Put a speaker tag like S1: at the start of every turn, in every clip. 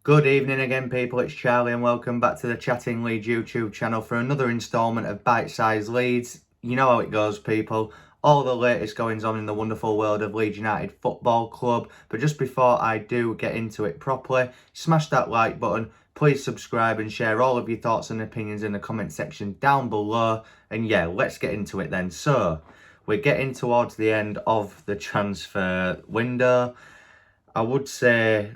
S1: Good evening again, people. It's Charlie, and welcome back to the Chatting Leeds YouTube channel for another instalment of Bite Size Leeds. You know how it goes, people. All the latest goings on in the wonderful world of Leeds United Football Club. But just before I do get into it properly, smash that like button. Please subscribe and share all of your thoughts and opinions in the comment section down below. And yeah, let's get into it then. So, we're getting towards the end of the transfer window. I would say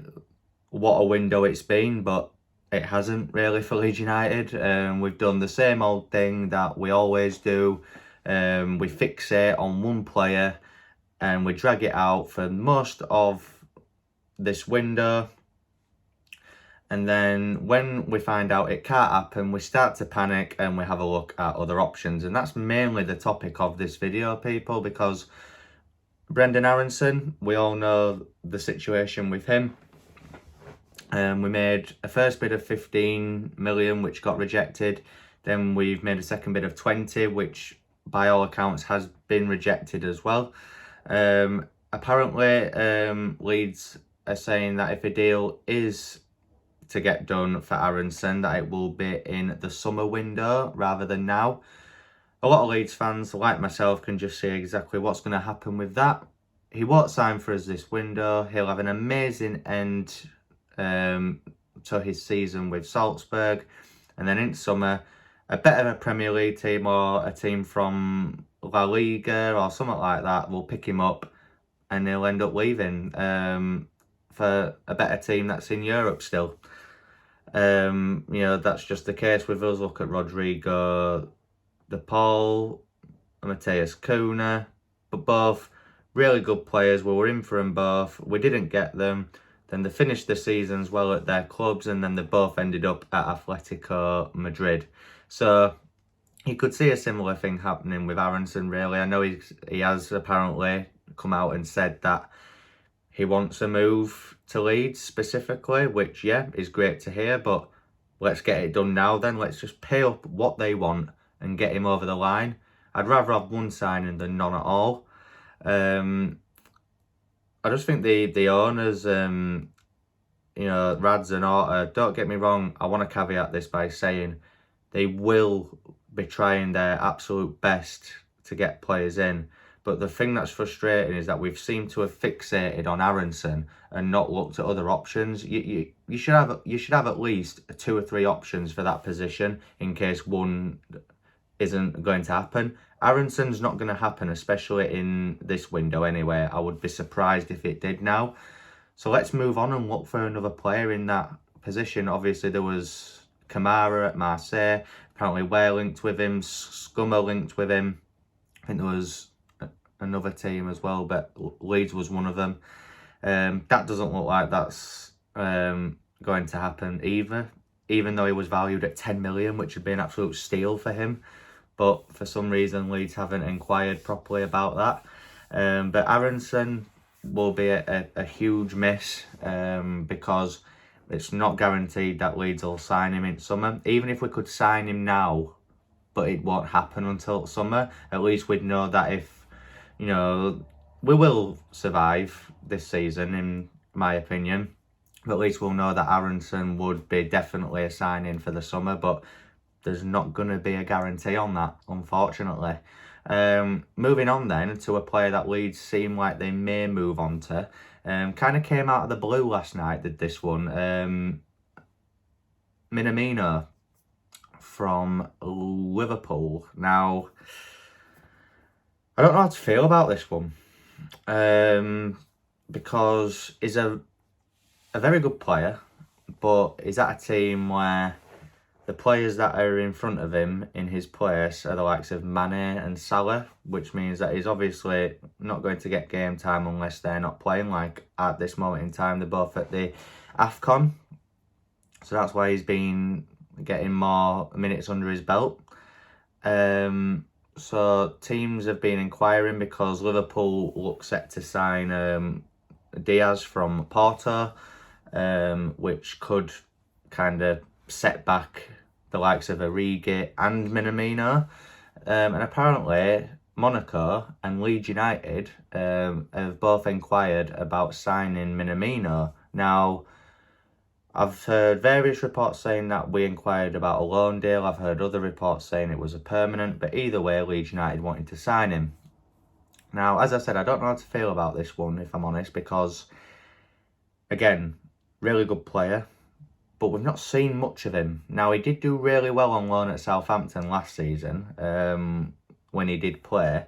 S1: what a window it's been, but it hasn't really for Leeds United. We've done the same old thing that we always do. We fixate on one player and we drag it out for most of this window. And then when we find out it can't happen, we start to panic and we have a look at other options. And that's mainly the topic of this video, people, because Brenden Aaronson, we all know the situation with him. We made a first bid of 15 million, which got rejected. Then we've made a second bid of 20, which by all accounts has been rejected as well. Apparently, Leeds are saying that if a deal is to get done for Aaronson, that it will be in the summer window rather than now. A lot of Leeds fans, like myself, can just see exactly what's going to happen with that. He won't sign for us this window. He'll have an amazing end to his season with Salzburg, and then in summer a better Premier League team or a team from La Liga or something like that will pick him up and he'll end up leaving for a better team that's in Europe still. You know, that's just the case with us. Look at Rodrigo De Paul, Matheus Cunha, but both really good players. We were in for them both. We didn't get them. Then they finished the seasons well at their clubs, and then they both ended up at Atletico Madrid. So you could see a similar thing happening with Aaronson, really. I know he has apparently come out and said that he wants a move to Leeds specifically, which, yeah, is great to hear, but let's get it done now then. Let's just pay up what they want and get him over the line. I'd rather have one signing than none at all. I just think the owners, you know, Rads and Orta, don't get me wrong, I want to caveat this by saying they will be trying their absolute best to get players in. But the thing that's frustrating is that we've seemed to have fixated on Aaronson and not looked at other options. You should have at least 2 or 3 options for that position in case one isn't going to happen. Aaronson's not going to happen, especially in this window anyway. I would be surprised if it did now. So let's move on and look for another player in that position. Obviously, there was Kamara at Marseille. Apparently, we're linked with him. Scummer linked with him. I think there was another team as well, but Leeds was one of them. That doesn't look like that's going to happen either, even though he was valued at 10 million, which would be an absolute steal for him. But for some reason, Leeds haven't inquired properly about that. But Aaronson will be a huge miss because it's not guaranteed that Leeds will sign him in summer. Even if we could sign him now, but it won't happen until summer, at least we'd know that if, you know, we will survive this season, in my opinion. But at least we'll know that Aaronson would be definitely a signing for the summer, but there's not going to be a guarantee on that, unfortunately. Moving on then to a player that Leeds seem like they may move on to. Kind of came out of the blue last night, did this one. Minamino from Liverpool. Now, I don't know how to feel about this one. Because he's a very good player, but he's at a team where the players that are in front of him in his place are the likes of Mane and Salah, which means that he's obviously not going to get game time unless they're not playing. Like at this moment in time, they're both at the AFCON. So that's why he's been getting more minutes under his belt. So teams have been inquiring because Liverpool look set to sign Diaz from Porto, which could kind of set back the likes of Origi and Minamino. And apparently Monaco and Leeds United have both inquired about signing Minamino. Now, I've heard various reports saying that we inquired about a loan deal. I've heard other reports saying it was a permanent, but either way, Leeds United wanted to sign him. Now, as I said, I don't know how to feel about this one, if I'm honest, because, again, really good player, but we've not seen much of him. Now, he did do really well on loan at Southampton last season, when he did play,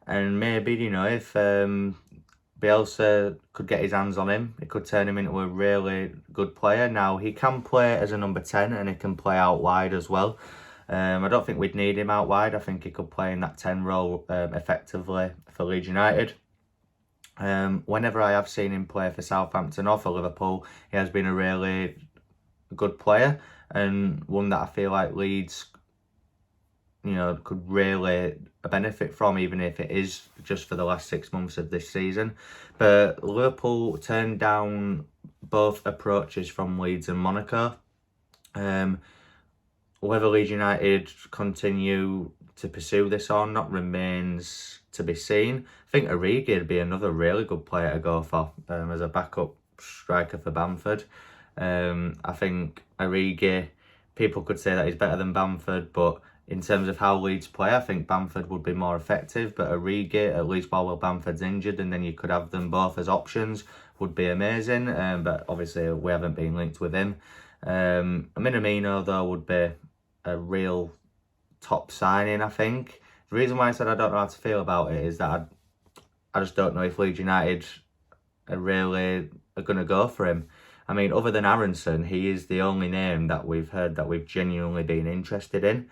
S1: and maybe, you know, if Bielsa could get his hands on him, it could turn him into a really good player. Now, he can play as a number 10 and he can play out wide as well. I don't think we'd need him out wide. I think he could play in that 10 role effectively for Leeds United. Whenever I have seen him play for Southampton or for Liverpool, he has been a really good player and one that I feel like Leeds, you know, could really benefit from, even if it is just for the last 6 months of this season. But Liverpool turned down both approaches from Leeds and Monaco. Whether Leeds United continue to pursue this or not remains to be seen. I think Origi would be another really good player to go for as a backup striker for Bamford. I think Origi, people could say that he's better than Bamford, but in terms of how Leeds play, I think Bamford would be more effective. But Origi, at least while Bamford's injured, and then you could have them both as options, would be amazing. But obviously we haven't been linked with him. Minamino, though, would be a real top signing, I think. The reason why I said I don't know how to feel about it is that I just don't know if Leeds United are really going to go for him. I mean, other than Aaronson, he is the only name that we've heard that we've genuinely been interested in.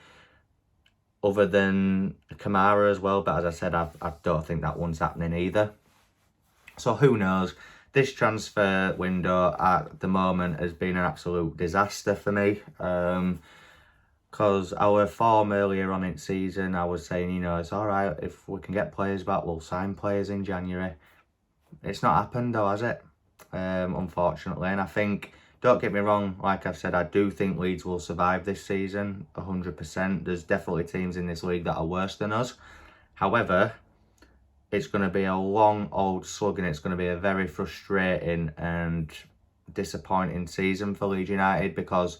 S1: Other than Kamara as well, but as I said, I don't think that one's happening either. So who knows? This transfer window at the moment has been an absolute disaster for me. Because our form earlier on in season, I was saying, you know, it's all right if we can get players back, we'll sign players in January. It's not happened though, has it? Unfortunately. And I think, don't get me wrong, like I've said, I do think Leeds will survive this season, 100%. There's definitely teams in this league that are worse than us. However, it's going to be a long old slug and it's going to be a very frustrating and disappointing season for Leeds United, because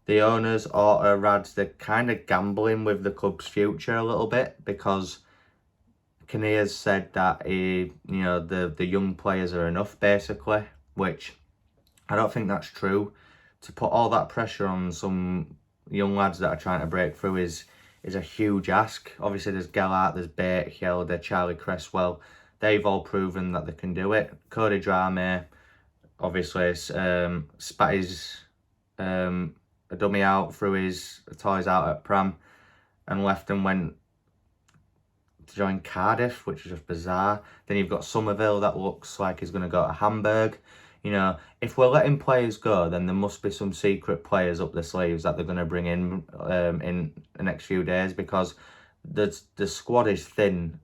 S1: the owners, or Rads, they're kind of gambling with the club's future a little bit, because Kinnear's said that the young players are enough, basically, which I don't think that's true. To put all that pressure on some young lads that are trying to break through is a huge ask. Obviously, there's Gellart, there's Bate, Hjelde, Charlie Cresswell. They've all proven that they can do it. Cody Drame, obviously, spat his a dummy out, threw his toys out at Pram and left and went to join Cardiff, which is just bizarre. Then you've got Somerville that looks like he's going to go to Hamburg. You know, if we're letting players go, then there must be some secret players up the sleeves that they're going to bring in the next few days, because the squad is thin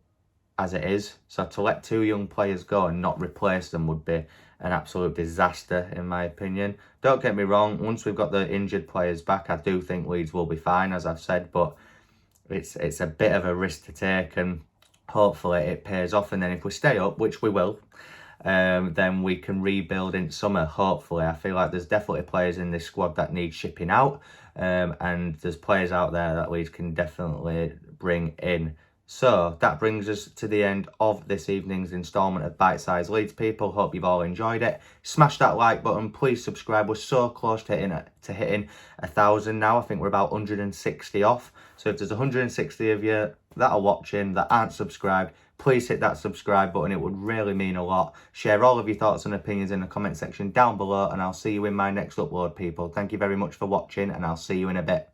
S1: as it is. So to let 2 young players go and not replace them would be an absolute disaster, in my opinion. Don't get me wrong, once we've got the injured players back, I do think Leeds will be fine, as I've said, but it's a bit of a risk to take, and hopefully it pays off. And then if we stay up, which we will, then we can rebuild in summer, hopefully. I feel like there's definitely players in this squad that need shipping out, and there's players out there that Leeds can definitely bring in. So that brings us to the end of this evening's instalment of Bite Size Leeds, people. Hope you've all enjoyed it. Smash that like button, please subscribe. We're so close to hitting 1,000 now. I think we're about 160 off. So if there's 160 of you that are watching that aren't subscribed, please hit that subscribe button. It would really mean a lot. Share all of your thoughts and opinions in the comment section down below, and I'll see you in my next upload, people. Thank you very much for watching, and I'll see you in a bit.